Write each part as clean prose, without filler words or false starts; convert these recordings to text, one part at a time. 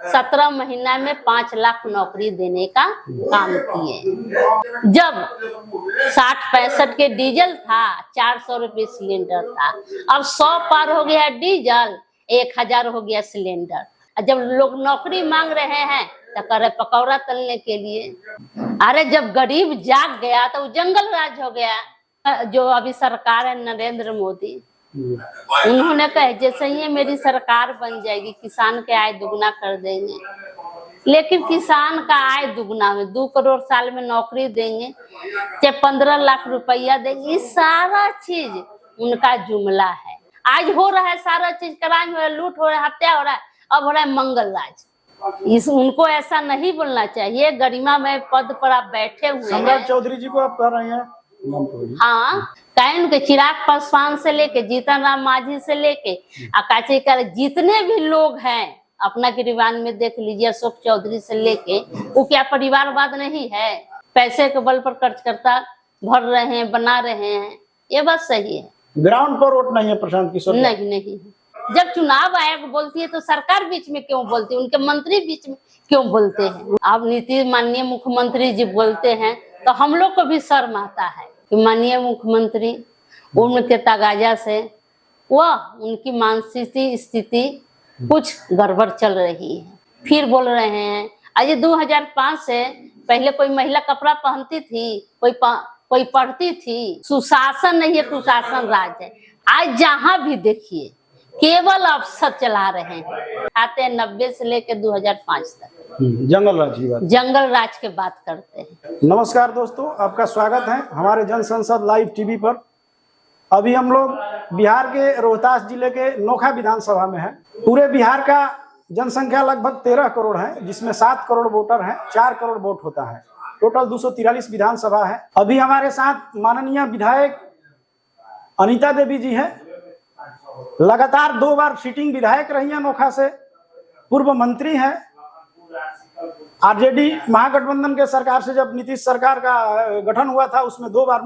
17 महीना में 5 लाख नौकरी देने का काम किए। जब 60-65 के डीजल था, 400 रुपये सिलेंडर था, अब 100 पार हो गया डीजल, 1000 हो गया सिलेंडर। जब लोग नौकरी मांग रहे हैं तो करे पकौड़ा तलने के लिए। अरे जब गरीब जाग गया तो जंगल राज हो गया। जो अभी सरकार है नरेंद्र मोदी, उन्होंने कहा जैसे ही मेरी सरकार बन जाएगी किसान के आय दुगना कर देंगे। लेकिन किसान का आय दुगना में 2 करोड़ साल में नौकरी देंगे, चाहे 15 लाख रुपया देंगे, ये सारा चीज उनका जुमला है। आज हो रहा है सारा चीज, क्राइम हो रहा है, लूट हो रहा है, हत्या हो रहा है, अब हो रहा है मंगल राज। उनको ऐसा नहीं बोलना चाहिए। गरिमा में पद पर आप बैठे हुए हैं। सम्राट चौधरी जी को आप कह रहे हैं? हाँ, कहीं के चिराग पासवान से लेके जीतन राम मांझी से लेके अकाची कर जितने भी लोग हैं अपना गिरिबान में देख लीजिए, अशोक चौधरी से लेके, वो क्या परिवारवाद नहीं है? पैसे के बल पर खर्च करता भर रहे हैं, बना रहे हैं, ये बात सही है। ग्राउंड पर वोट नहीं है प्रशांत किशोर? नहीं। जब चुनाव आयोग बोलती है तो सरकार बीच में क्यों बोलती है? उनके मंत्री बीच में क्यों बोलते हैं? अब नीति माननीय मुख्यमंत्री जी बोलते हैं तो हम लोग को भी शर्म आता है कि माननीय मुख्यमंत्री उनके तगाजा से वह उनकी मानसिक स्थिति कुछ गड़बड़ चल रही है। फिर बोल रहे हैं अजय 2005 से पहले कोई महिला कपड़ा पहनती थी, कोई पढ़ती थी। सुशासन नहीं है, कुशासन राज है। आज जहां भी देखिए केवल अफसर चला रहे हैं। आते हैं 90 से लेकर 2005 तक जंगल राज के बात करते हैं। नमस्कार दोस्तों, आपका स्वागत है हमारे जन संसद लाइव टीवी पर। अभी हम लोग बिहार के रोहतास जिले के नोखा विधानसभा में हैं। पूरे बिहार का जनसंख्या लगभग 13 करोड़ है, जिसमें 7 करोड़ वोटर हैं, 4 करोड़ वोट होता है। टोटल 243 विधानसभा है। अभी हमारे साथ माननीय विधायक अनीता देवी जी हैं। लगातार 2 बार सिटिंग विधायक रही हैं नोखा से, पूर्व मंत्री हैं। आरजेडी महागठबंधन के सरकार से जब नीतीश सरकार का गठन हुआ था उसमें 2 बार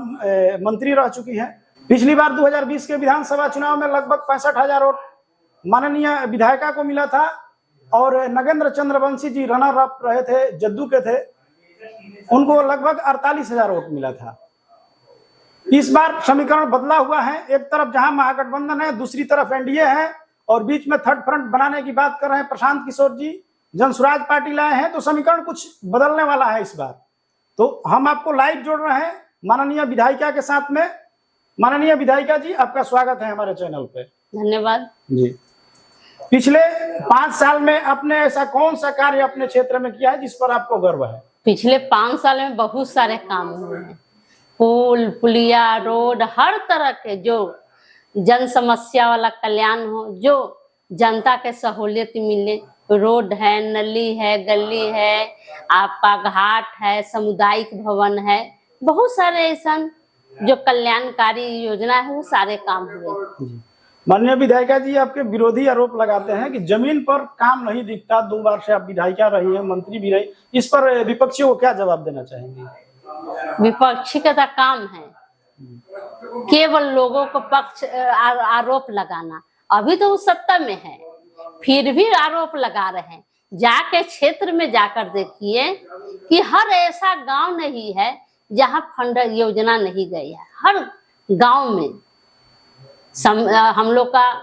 मंत्री रह चुकी हैं। पिछली बार 2020 के विधानसभा चुनाव में लगभग 65,000 वोट माननीय विधायिका को मिला था और नगेंद्र चंद्रवंशी जी रनर अप रहे थे, जद्दू के थे, उनको लगभग 48,000 वोट मिला था। इस बार समीकरण बदला हुआ है। एक तरफ जहां महागठबंधन है, दूसरी तरफ एनडीए है और बीच में थर्ड फ्रंट बनाने की बात कर रहे हैं प्रशांत किशोर जी, जनसुराज पार्टी लाए हैं। तो समीकरण कुछ बदलने वाला है इस बार। तो हम आपको लाइव जोड़ रहे हैं माननीय विधायिका के साथ में। माननीय विधायिका जी, आपका स्वागत है हमारे चैनल पे। धन्यवाद जी। पिछले 5 साल में आपने ऐसा कौन सा कार्य अपने क्षेत्र में किया है जिस पर आपको गर्व है? पिछले 5 साल में बहुत सारे काम हुए हैं। पुल, पुलिया, रोड, हर तरह के जो जन समस्या वाला कल्याण हो, जो जनता के सहूलियत मिले, रोड है, नली है, गली है, आपका घाट है, सामुदायिक भवन है, बहुत सारे ऐसा जो कल्याणकारी योजना है वो सारे काम हुए। माननीय विधायिका जी, आपके विरोधी आरोप लगाते हैं कि जमीन पर काम नहीं दिखता। 2 बार से आप विधायिका रही हैं, मंत्री भी रही, इस पर विपक्षियों को क्या जवाब देना चाहेंगे? विपक्षी का काम है केवल लोगों को पक्ष आरोप लगाना। अभी तो वो सत्ता में है फिर भी आरोप लगा रहे हैं। जाके क्षेत्र में जाकर देखिए कि हर ऐसा गांव नहीं है जहां फंड योजना नहीं गई है। हर गांव में हम लोग का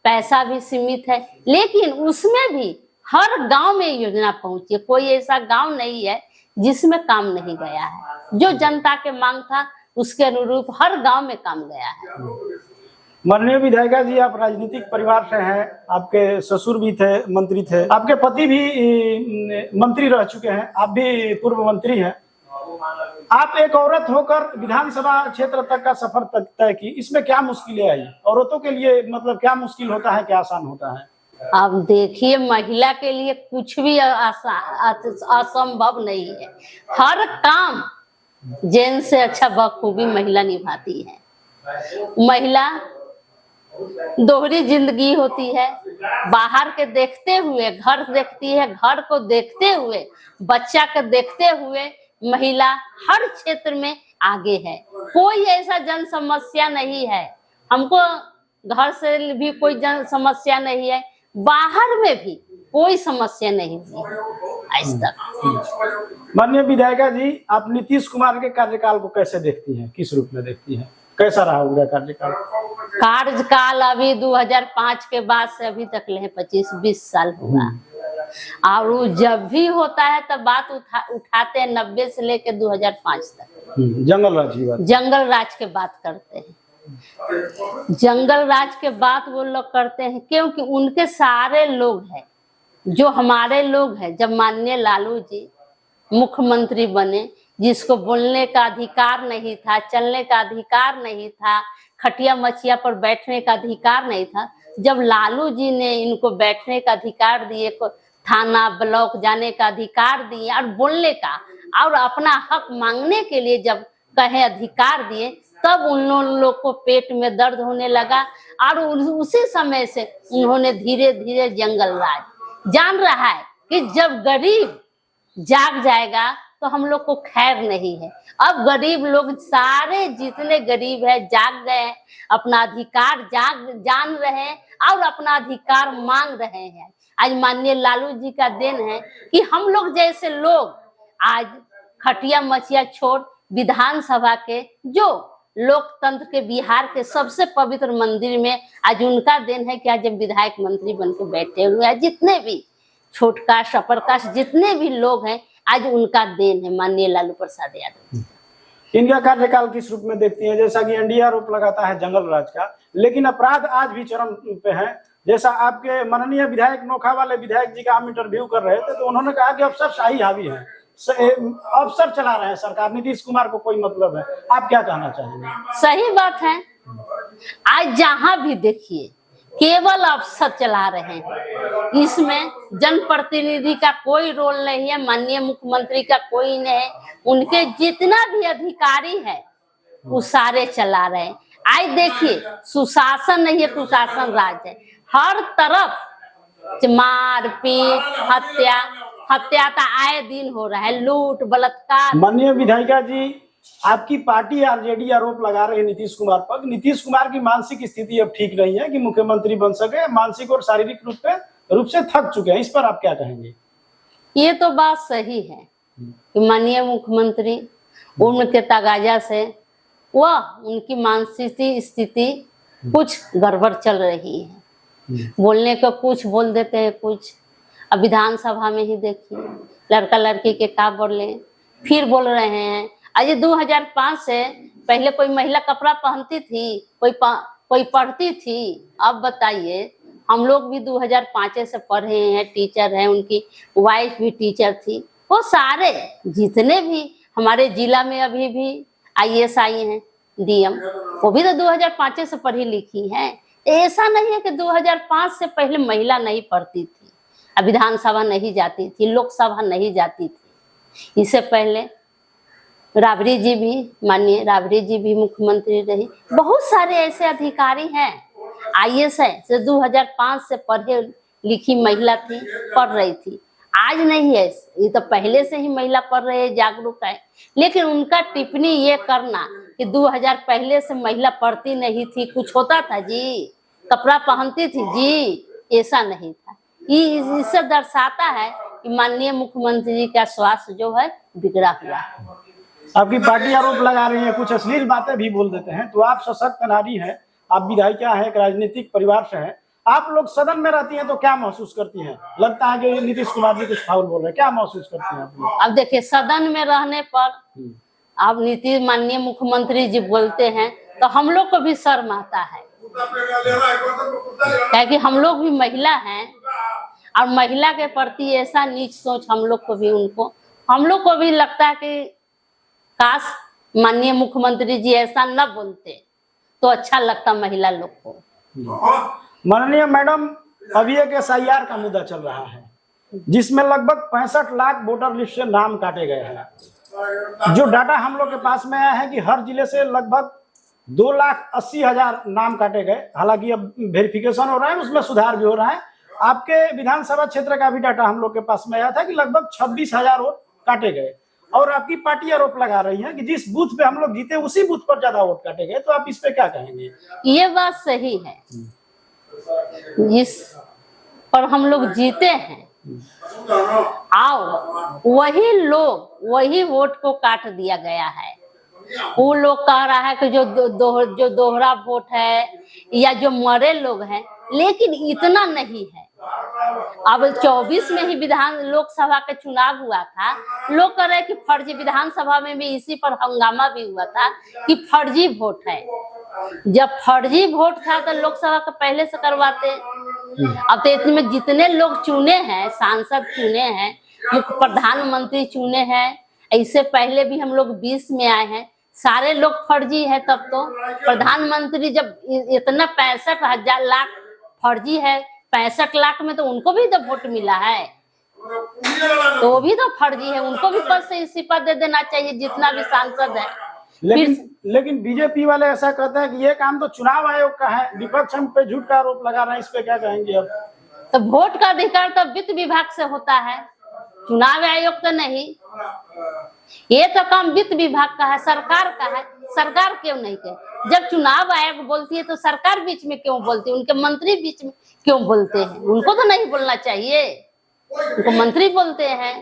पैसा भी सीमित है, लेकिन उसमें भी हर गांव में योजना पहुंची है। कोई ऐसा गांव नहीं है जिसमें काम नहीं गया है। जो जनता के मांग था उसके अनुरूप हर गांव में काम गया है। माननीय विधायिका जी, आप राजनीतिक परिवार से हैं। आपके ससुर भी थे, मंत्री थे, आपके पति भी मंत्री रह चुके हैं, आप भी पूर्व मंत्री हैं। आप एक औरत होकर विधानसभा क्षेत्र तक का सफर तय की, इसमें क्या मुश्किलें आई? औरतों के लिए मतलब क्या मुश्किल होता है, क्या आसान होता है? अब देखिए, महिला के लिए कुछ भी असंभव नहीं है। हर काम जेंट्स से अच्छा बखूबी महिला निभाती है। महिला दोहरी जिंदगी होती है। बाहर के देखते हुए घर देखती है, घर को देखते हुए बच्चा को देखते हुए महिला हर क्षेत्र में आगे है। कोई ऐसा जन समस्या नहीं है। हमको घर से भी कोई जन समस्या नहीं है। बाहर में भी कोई समस्या नहीं थी आज तक। माननीय विधायिका जी, आप नीतीश कुमार के कार्यकाल को कैसे देखती हैं, किस रूप में देखती हैं, कैसा रहा उनका कार्यकाल? कार्यकाल अभी 2005 के बाद से अभी तक ले 25-20 साल हुआ, और वो जब भी होता है तब बात उठाते हैं 90 से लेकर 2005 तक। जंगल राज की बात, जंगल राज के बात करते हैं, जंगल राज के बात वो लोग करते हैं क्योंकि उनके सारे लोग हैं जो हमारे लोग हैं। जब माननीय लालू जी मुख्यमंत्री बने, जिसको बोलने का अधिकार नहीं था, चलने का अधिकार नहीं था, खटिया मचिया पर बैठने का अधिकार नहीं था, जब लालू जी ने इनको बैठने का अधिकार दिए, थाना ब्लॉक जाने का अधिकार दिए और बोलने का और अपना हक मांगने के लिए जब कहे अधिकार दिए, तब उन लोग को पेट में दर्द होने लगा। और उसी समय से उन्होंने धीरे धीरे जंगल राज जान रहा है कि जब गरीब जाग जाएगा तो हम लोग को खैर नहीं है। अब गरीब लोग सारे जितने गरीब है जाग गए हैं, अपना अधिकार जान रहे हैं और अपना अधिकार मांग रहे हैं। आज माननीय लालू जी का देन है कि हम लोग जैसे लोग आज खटिया मचिया छोड़ विधानसभा के जो लोकतंत्र के बिहार के सबसे पवित्र मंदिर में आज उनका देन है कि आज विधायक मंत्री बन के बैठे हुए हैं। जितने भी छोट कास्ट अपर कास्ट जितने भी लोग हैं आज उनका देन है माननीय लालू प्रसाद यादव। इनका कार्यकाल किस रूप में देखती हैं? जैसा कि एनडीए आरोप लगाता है जंगल राज का, लेकिन अपराध आज भी चरम पे है। जैसा आपके माननीय विधायक नोखा वाले विधायक जी का हम इंटरव्यू कर रहे थे तो उन्होंने कहा कि अफसरशाही हावी है, अफसर चला रहे हैं सरकार, नीतीश कुमार को कोई मतलब है। आप क्या कहना चाहेंगे? सही बात है। आज जहां भी देखिए केवल अफसर चला रहे हैं, इसमें जनप्रतिनिधि का कोई रोल नहीं है, माननीय मुख्यमंत्री का कोई नहीं है। उनके जितना भी अधिकारी है वो सारे चला रहे हैं। आज देखिए सुशासन नहीं है, कुशासन राज है। हर तरफ मार पीट हत्या तो आए दिन हो रहा है, लूट बलात्कार। माननीय विधायिका जी, आपकी पार्टी आरजेडी आरोप लगा रही है नीतीश कुमार पर। नीतीश कुमार की मानसिक स्थिति अब ठीक नहीं है कि मुख्यमंत्री बन सके, मानसिक और शारीरिक रूप से थक चुके हैं। इस पर आप क्या कहेंगे? ये तो बात सही है कि माननीय मुख्यमंत्री उम्र के तगाजा से वह उनकी मानसिक स्थिति कुछ गड़बड़ चल रही है। बोलने को कुछ बोल देते हैं कुछ। अब विधानसभा में ही देखिए लड़का लड़की के का बोले, फिर बोल रहे हैं। आज 2005 से पहले कोई महिला कपड़ा पहनती थी, कोई पढ़ती थी। अब बताइए, हम लोग भी 2005 से पढ़े हैं, टीचर हैं, उनकी वाइफ भी टीचर थी। वो सारे जितने भी हमारे जिला में अभी भी IAS आई हैं, DM, वो भी तो 2005 से पढ़ी लिखी हैं। ऐसा नहीं है कि 2005 से पहले महिला नहीं पढ़ती थी, विधानसभा नहीं जाती थी, लोकसभा नहीं जाती थी। इससे पहले राबड़ी जी भी, माननीय राबड़ी जी भी मुख्यमंत्री रही। बहुत सारे ऐसे अधिकारी हैं, IAS है से 2005 से पढ़े लिखी महिला थी, पढ़ रही थी। आज नहीं है, ये तो पहले से ही महिला पढ़ रही है, जागरूक है। लेकिन उनका टिप्पणी ये करना कि 2000 पहले से महिला पढ़ती नहीं थी, कुछ होता था जी, कपड़ा पहनती थी जी, ऐसा नहीं था। इससे दर्शाता है कि माननीय मुख्यमंत्री जी का स्वास्थ्य जो है बिगड़ा हुआ है। आपकी पार्टी आरोप लगा रही है, कुछ अश्लील बातें भी बोल देते हैं। तो आप सशक्त नारी हैं, आप विधायिका हैं, एक राजनीतिक परिवार से हैं, आप लोग सदन में रहती हैं तो क्या महसूस करती हैं? लगता है कि नीतीश कुमार जी कुछ फाउल बोल रहे हैं, क्या महसूस करती हैं आप लोग? अब देखिए, सदन में रहने पर अब नीतीश माननीय मुख्यमंत्री जी बोलते हैं तो हम लोग को भी शर्म आता है, क्योंकि हम लोग भी महिला हैं और महिला के प्रति ऐसा नीच सोच हम लोग को भी लगता है कि काश माननीय मुख्यमंत्री जी ऐसा न बोलते तो अच्छा लगता महिला लोग को। माननीय मैडम, अभी एक SIR का मुद्दा चल रहा है जिसमें लगभग 65 लाख वोटर लिस्ट से नाम काटे गए हैं। जो डाटा हम लोग के पास में आया है कि हर जिले से लगभग 2,80,000 नाम काटे गए। हालांकि अब वेरिफिकेशन हो रहा है, उसमें सुधार भी हो रहा है। आपके विधानसभा क्षेत्र का भी डाटा हम लोग के पास में आया था कि लगभग 26,000 वोट काटे गए। और आपकी पार्टी आरोप लगा रही है कि जिस बूथ पे हम लोग जीते उसी बूथ पर ज्यादा वोट काटे गए। तो आप इस पे क्या कहेंगे? ये बात सही है। पर हम लोग जीते हैं। आओ वही लोग वही वोट को काट दिया गया है। वो लोग कह रहा है कि जो दोहरा वोट है या जो मरे लोग हैं, लेकिन इतना नहीं है। अब 24 में ही विधान लोकसभा के चुनाव हुआ था, लोग कह रहे कि फर्जी, विधानसभा में भी इसी पर हंगामा भी हुआ था कि फर्जी वोट है। जब फर्जी वोट था तो लोकसभा का पहले से करवाते। अब तो इसमें जितने लोग चुने हैं, सांसद चुने हैं, प्रधानमंत्री चुने हैं, इससे पहले भी हम लोग 20 में आए हैं, सारे लोग फर्जी है। तब तो प्रधानमंत्री जब इतना 65,000 लाख फर्जी है, 65 लाख में तो उनको भी तो वोट मिला है, तो वो भी तो फर्जी है। उनको भी पद से इस्तीफा दे देना चाहिए जितना भी सांसद है। लेकिन बीजेपी वाले ऐसा कहते हैं कि ये काम तो चुनाव आयोग का है, विपक्ष हम पे झूठ का आरोप लगा रहे हैं, इस पे क्या कहेंगे अब? तो वोट का अधिकार तो वित्त विभाग से होता है, चुनाव आयोग तो नहीं। ये तो काम वित्त विभाग का है, सरकार का है। सरकार क्यों नहीं कहे? जब चुनाव आयोग बोलती है तो सरकार बीच में क्यों बोलती है? उनके मंत्री बीच में क्यों बोलते हैं? उनको तो नहीं बोलना चाहिए, उनको मंत्री बोलते हैं।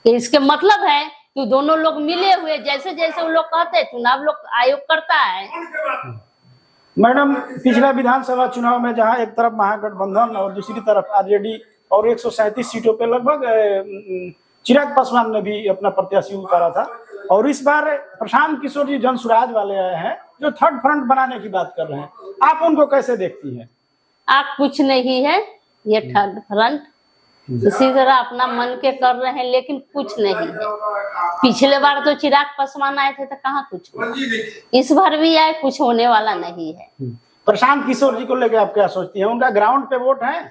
इसके मतलब है कि दोनों लोग मिले हुए, जैसे जैसे वो लोग कहते हैं चुनाव लोग आयोग करता है। मैडम, पिछला विधानसभा चुनाव में जहां एक तरफ महागठबंधन और दूसरी तरफ आरजेडी और 137 सीटों पे लगभग चिराग पासवान ने भी अपना प्रत्याशी उतारा था, और इस बार प्रशांत किशोर जी जन सुराज वाले आए हैं जो थर्ड फ्रंट बनाने की बात कर रहे हैं, आप उनको कैसे देखती हैं? आप कुछ नहीं है ये थर्ड फ्रंट, इसी तरह अपना मन के कर रहे हैं, लेकिन कुछ नहीं है। पिछले बार तो चिराग पासवान आए थे तो कहाँ कुछ हुआ, इस बार भी आए, कुछ होने वाला नहीं है। प्रशांत किशोर जी को लेकर आप क्या सोचती हैं? उनका ग्राउंड पे वोट है?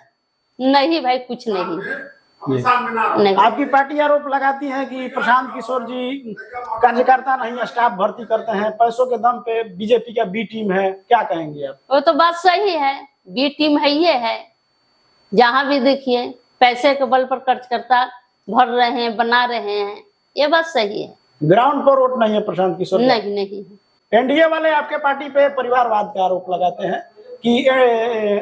नहीं भाई, कुछ नहीं है। नहीं। आपकी पार्टी आरोप लगाती है कि प्रशांत किशोर जी कार्यकर्ता नहीं, स्टाफ भर्ती करते हैं, पैसों के दम पे बीजेपी का बी टीम है, क्या कहेंगे आप? वो तो बात सही है, बी टीम है, ये है। जहां भी देखिए पैसे के बल पर कार्यकर्ता भर रहे हैं, बना रहे हैं, ये बात सही है। ग्राउंड पर वोट नहीं है प्रशांत किशोर? नहीं। एनडीए वाले आपके पार्टी पे परिवारवाद का आरोप लगाते हैं कि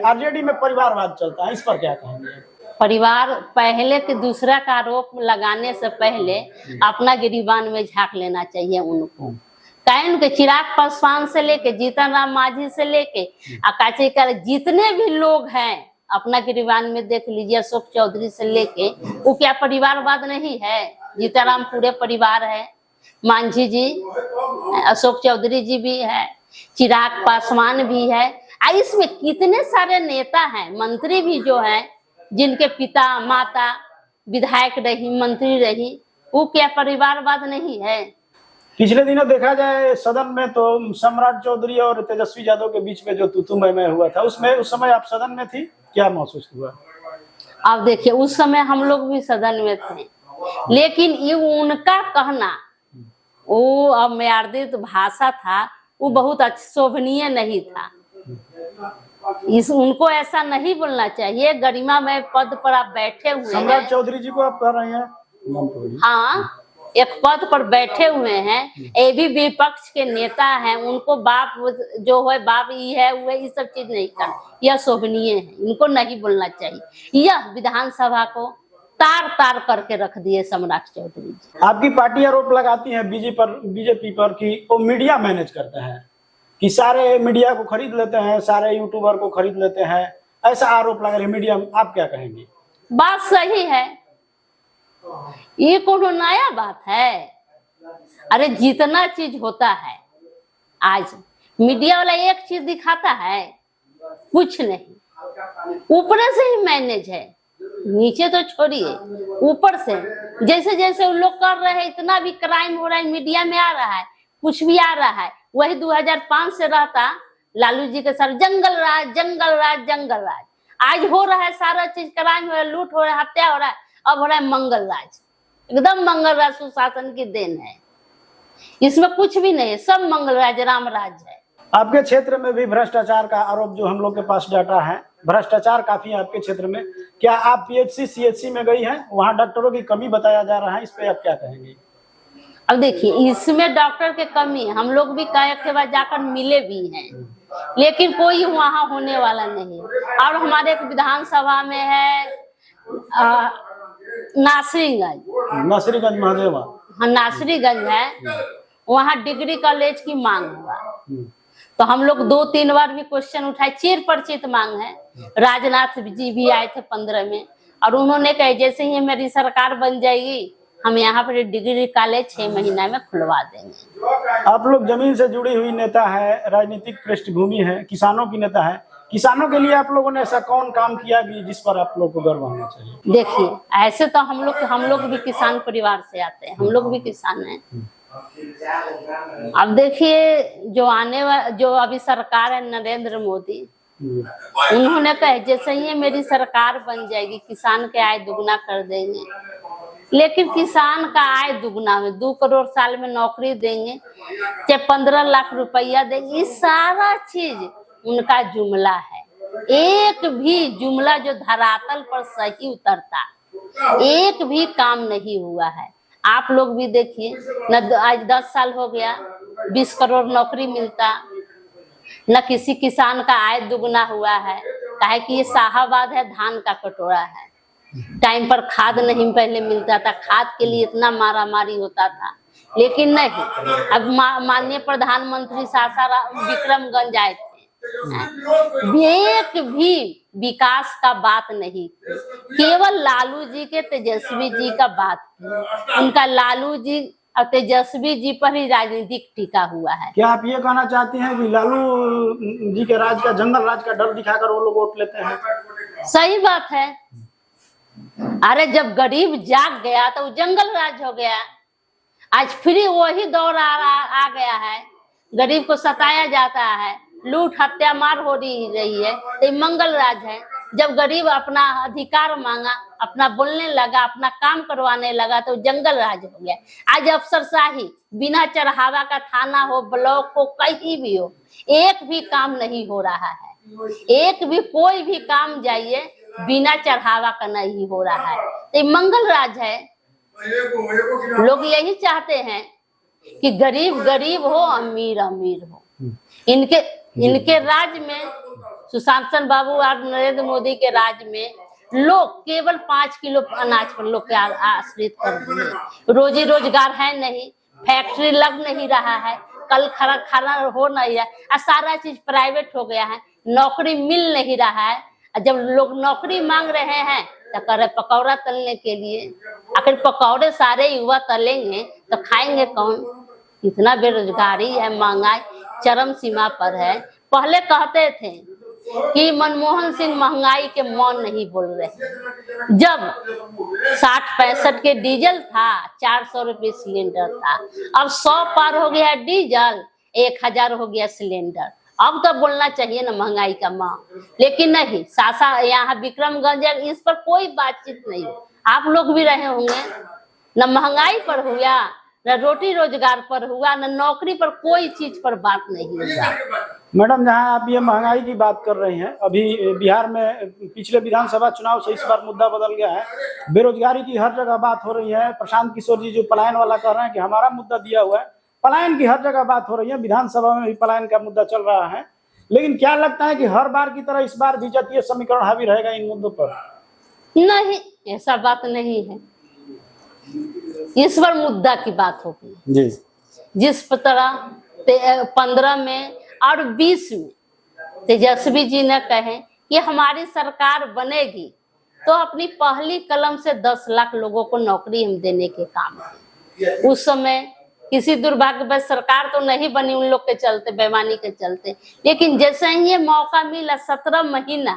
आरजेडी में परिवारवाद चलता है, इस पर क्या कहेंगे? परिवार पहले के दूसरा का आरोप लगाने से पहले अपना गिरीबान में झांक लेना चाहिए उनको। कहन के चिराग पासवान से लेके जीतन राम मांझी से लेके अकाची कर जितने भी लोग हैं, अपना गिरीबान में देख लीजिए। अशोक चौधरी से लेके, वो क्या परिवारवाद नहीं है? जीताराम पूरे परिवार है, मांझी जी, अशोक चौधरी जी भी है, चिराग पासवान भी है। इसमें कितने सारे नेता हैं, मंत्री भी जो है, जिनके पिता माता विधायक रही, मंत्री रही, वो क्या परिवारवाद नहीं है? पिछले दिनों देखा जाए सदन में तो सम्राट चौधरी और तेजस्वी यादव के बीच में जो तू मैं हुआ था, उसमें उस समय आप सदन में थी, क्या महसूस हुआ? अब देखिए, उस समय हम लोग भी सदन में थे, लेकिन ये उनका कहना, वो अमर्यादित भाषा था, वो बहुत शोभनीय नहीं था। उनको ऐसा नहीं बोलना चाहिए। गरिमामय पद पर आप बैठे हुए हैं। सम्राट चौधरी जी को आप कह रहे हैं? हाँ, एक पद पर बैठे हुए हैं, ये भी विपक्ष के नेता हैं, उनको बाप जो है, बाप ये है वो है, ये सब चीज नहीं करना, यह शोभनीय है, इनको नहीं बोलना चाहिए। यह विधानसभा को तार करके रख दिए सम्राट चौधरी जी। आपकी पार्टी आरोप लगाती है बीजेपी पर कि वो मीडिया मैनेज करते हैं, कि सारे मीडिया को खरीद लेते हैं, सारे यूट्यूबर को खरीद लेते हैं, ऐसा आरोप लगा रहे हैं मीडिया। आप क्या कहेंगे? बात सही है, ये कोनो नया बात है? अरे जितना चीज होता है, आज मीडिया वाला एक चीज दिखाता है, कुछ नहीं, ऊपर से ही मैनेज है, नीचे तो छोड़िए, ऊपर से जैसे जैसे उन लोग कर रहे हैं, इतना भी क्राइम हो रहा है, मीडिया में आ रहा है, कुछ भी आ रहा है, वही 2005 से रहता लालू जी के सर, जंगल राज जंगल राज जंगल राज। आज हो रहा है सारा चीज, क्राइम हो रहा है, लूट हो रहा है, हत्या हो रहा है, अब हो रहा है मंगल राज। एकदम मंगल राज सुशासन की देन है, इसमें कुछ भी नहीं है, सब मंगल राज राम राज है। आपके क्षेत्र में भी भ्रष्टाचार का आरोप, जो हम लोग के पास डाटा है, भ्रष्टाचार काफी है आपके क्षेत्र में। क्या आप पीएचसी सीएचसी में गई हैं? वहाँ डॉक्टरों की कमी बताया जा रहा है, इस पे आप क्या कहेंगे? अब देखिए, इसमें डॉक्टर की कमी है, हम लोग भी कई बार जाकर मिले भी हैं, लेकिन कोई वहां होने वाला नहीं। और हमारे एक विधानसभा में है नासरीगंज, नासरीगंज महादेवा, हाँ नासरीगंज है, वहाँ डिग्री कॉलेज की मांग हुआ। तो हम लोग 2-3 बार भी क्वेश्चन उठाए, चिर परिचित मांग है। राजनाथ जी भी आए थे 15 में, और उन्होंने कहा जैसे ही मेरी सरकार बन जाएगी हम यहाँ पर डिग्री कॉलेज 6 महीना में खुलवा देंगे। आप लोग जमीन से जुड़ी हुई नेता है, राजनीतिक पृष्ठभूमि है, किसानों की नेता है, किसानों के लिए आप लोगों ने ऐसा कौन काम किया कि जिस पर आप लोग को गर्व होना चाहिए? देखिए ऐसे तो हम लोग भी किसान परिवार से आते हैं, हम लोग भी किसान हैं। अब देखिए जो अभी सरकार है नरेंद्र मोदी, उन्होंने कहा जैसे ही मेरी सरकार बन जाएगी किसान के आय दुगना कर देंगे। लेकिन किसान का आय दुगना में 2 करोड़ साल में नौकरी देंगे, चाहे 15 लाख रुपया देंगे, ये सारा चीज उनका जुमला है। एक भी जुमला जो धरातल पर सही उतरता, एक भी काम नहीं हुआ है। आप लोग भी देखिए न, आज 10 साल हो गया 20 करोड़ नौकरी मिलता, न किसी किसान का आय दुगना हुआ है। काहे कि ये शाहाबाद है, धान का कटोरा है। टाइम पर खाद नहीं पहले मिलता था, खाद के लिए इतना मारा मारी होता था, लेकिन नहीं। अब माननीय प्रधानमंत्री सासाराम विक्रमगंज आए थे, एक भी विकास का बात नहीं, केवल लालू जी के तेजस्वी जी का बात थी। उनका लालू जी और तेजस्वी जी पर ही राजनीतिक टिका हुआ है। क्या आप ये कहना चाहते हैं कि लालू जी के राज का, जंगल राज का डर दिखाकर वो लोग वोट लेते हैं? सही बात है। अरे जब गरीब जाग गया तो जंगल राज हो गया। आज फिर वही दौर आ गया है, गरीब को सताया जाता है, लूट हत्या मार हो रही है, तो मंगल राज है। जब गरीब अपना अधिकार मांगा, अपना बोलने लगा, अपना काम करवाने लगा, तो जंगल राज हो गया। आज अफसरशाही, बिना चढ़ावा का थाना हो, ब्लॉक हो, कहीं भी हो, एक भी काम नहीं हो रहा है। एक भी कोई भी काम जाइए बिना चढ़ावा का नहीं हो रहा है, तो मंगल राज है। लोग यही चाहते हैं कि गरीब गरीब हो, अमीर अमीर हो। इनके राज में, सुशासन बाबू और नरेंद्र मोदी के राज में लोग केवल 5 किलो अनाज पर लोग के आश्रित कर दिए। रोजी रोजगार है नहीं, फैक्ट्री लग नहीं रहा है, कल खाना हो नहीं है, सारा चीज प्राइवेट हो गया है, नौकरी मिल नहीं रहा है। जब लोग नौकरी मांग रहे हैं तो कर पकौड़ा तलने के लिए, आखिर पकौड़े सारे युवा तलेंगे तो खाएंगे कौन? इतना बेरोजगारी है, महंगाई चरम सीमा पर है। पहले कहते थे कि मनमोहन सिंह महंगाई के मौन नहीं बोल रहे। जब 60-65 के डीजल था, 400 रुपये सिलेंडर था, अब 100 पार हो गया डीजल, 1000 हो गया सिलेंडर। अब तो बोलना चाहिए ना महंगाई का माँ, लेकिन नहीं। सासा यहाँ विक्रमगंज इस पर कोई बातचीत नहीं। आप लोग भी रहे होंगे, न महंगाई पर हुआ, न रोटी रोजगार पर हुआ, न नौकरी पर, कोई चीज पर बात नहीं हुआ। मैडम, जहां आप ये महंगाई की बात कर रही हैं, अभी बिहार में पिछले विधानसभा चुनाव से इस बार मुद्दा बदल गया है। बेरोजगारी की हर जगह बात हो रही है। प्रशांत किशोर जी जो पलायन वाला कह रहे हैं कि हमारा मुद्दा दिया हुआ है, पलायन की हर जगह बात हो रही है। विधानसभा में भी पलायन का मुद्दा चल रहा है। लेकिन क्या लगता है कि हर बार की तरह इस बार भी जातीय समीकरण हावी रहेगा इन मुद्दों पर? नहीं, ऐसा बात नहीं है। इस बार मुद्दा की बात होगी जी। जिस तरह 15 में और 20 में तेजस्वी जी ने कहे कि हमारी सरकार बनेगी तो अपनी पहली कलम से 10 लाख लोगों को नौकरी हम देने के काम है। उस समय किसी दुर्भाग्यवश सरकार तो नहीं बनी उन लोग के चलते, बेईमानी के चलते, लेकिन जैसे ही ये मौका मिला 17 महीना,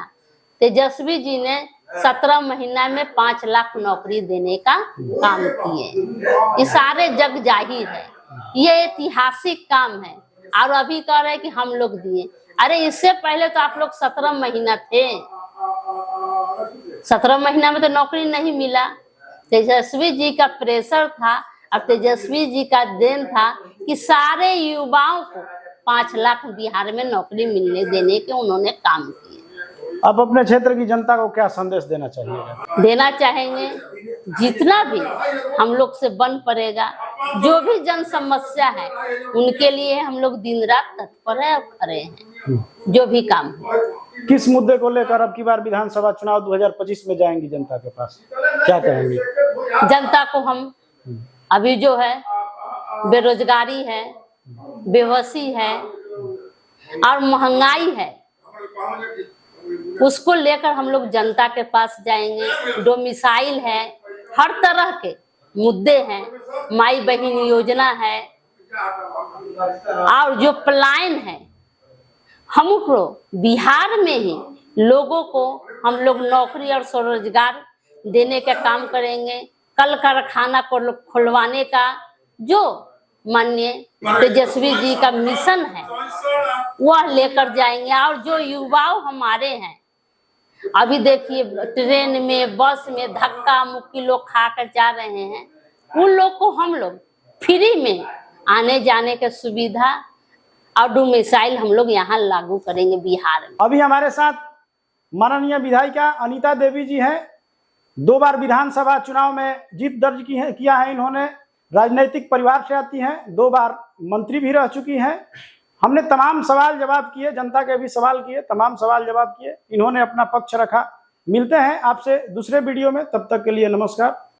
तेजस्वी जी ने 17 महीना में 5 लाख नौकरी देने का काम किए। ये सारे जग जाहिर है, ये ऐतिहासिक काम है। और अभी कह रहे हैं कि हम लोग दिए। अरे इससे पहले तो आप लोग 17 महीना थे, 17 महीना में तो नौकरी नहीं मिला। तेजस्वी जी का प्रेशर था और तेजस्वी जी का देन था कि सारे युवाओं को 5 लाख बिहार में नौकरी मिलने देने के उन्होंने काम किए। आप अपने क्षेत्र की जनता को क्या संदेश देना चाहिए? देना चाहेंगे जितना भी हम लोग से बन पड़ेगा जो भी जन समस्या है उनके लिए हम लोग दिन रात तत्पर है और खड़े हैं, जो भी काम हो। किस मुद्दे को लेकर अब की बार विधानसभा चुनाव 2025 में जाएंगी जनता के पास, क्या कहेंगी? जनता को हम अभी जो है बेरोजगारी है, बेबसी है और महंगाई है, उसको लेकर हम लोग जनता के पास जाएंगे। डोमिसाइल है, हर तरह के मुद्दे हैं, माई बहन योजना है और जो पलायन है, हमको बिहार में ही लोगों को हम लोग नौकरी और स्वरोजगार देने का काम करेंगे। कल कारखाना को खुलवाने का जो माननीय तेजस्वी जी का मिशन है वह लेकर जाएंगे। और जो युवाओं हमारे हैं, अभी देखिए ट्रेन में बस में धक्का मुक्की लोग खा कर जा रहे हैं, उन लोग को हम लोग फ्री में आने जाने की सुविधा और डोमिसाइल हम लोग यहाँ लागू करेंगे बिहार में। अभी हमारे साथ माननीय विधायिका अनीता देवी जी हैं। 2 बार विधानसभा चुनाव में जीत दर्ज किया है इन्होंने। राजनीतिक परिवार से आती हैं, 2 बार मंत्री भी रह चुकी हैं। हमने तमाम सवाल जवाब किए, जनता के भी सवाल किए, तमाम सवाल जवाब किए, इन्होंने अपना पक्ष रखा। मिलते हैं आपसे दूसरे वीडियो में, तब तक के लिए नमस्कार।